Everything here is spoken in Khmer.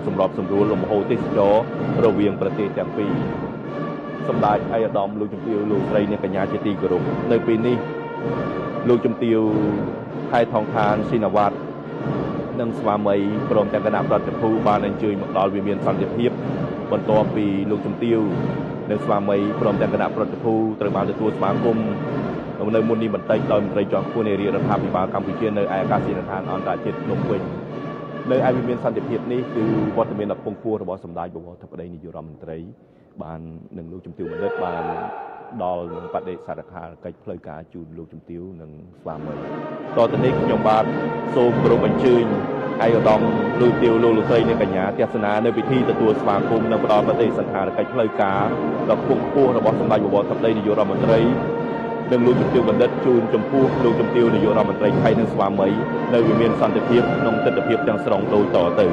សម្របសម្រួលលំហូរទេសចររវាងប្រទេសទាំងពីរសម្ដេចឯកឧត្តមលោកជំទាវលោកស្រីនិងកញ្ញាជាទីគោរពនៅពេលនេះលោកជំទាវខែថងខានស៊ីណាវ៉ាត់និងស្វាមីព្រមទាំងគណៈប្រតិភូបានអញ្ជើញមកដល់វិមានសន្តិភាពបន្ទាប់ពីលោកជំទាវនិងស្វាមីព្រមទាំងគណៈប្រតិភូត្រូវបានទទួលស្វាគមន៍នៅមុននេះបន្តិចដោយមន្ត្រីជាន់ខ្ពស់នៃរាជរដ្ឋាភិបាលកម្ពុជានៅឯអាកាសយានដ្ឋានអន្តរជាតិភ្នំពេញនៅឯវិមានសន្តិភាពនេះគឺវត្តមានដ៏ពងពោះរបស់សម្ដេចបវរធិបតីនាយករដ្ឋមន្ត្រីបាននឹងលោកជំទាវបណ្ឌិតបានដល់នឹងបដិសេធកិច្ចផ្លូវការជូនលោកជំទាវនិងស្វាមីតទៅនេះខ្ញុំបាទសូមគោរពអញ្ជើញឯកឧត្តមលោកទាវលោកលោកស្រីនិងកញ្ញាទស្សនានៅពិធីទទួលស្វាគមន៍និងផ្ដល់បដិសេធកិច្ចផ្លូវការដ៏ខ្ពង់ខ្ពស់របស់សម្ដេចបវរធិបតីនាយករដ្ឋមន្ត្រីនិងលោកជំទាវបណ្ឌិតជូនចំពោះលោកជំទាវនាយករដ្ឋមន្ត្រីថៃនិងស្វាមីនៅវិមានសន្តិភាពក្នុងទិដ្ឋភាពទាំងស្រុងដូចតទៅ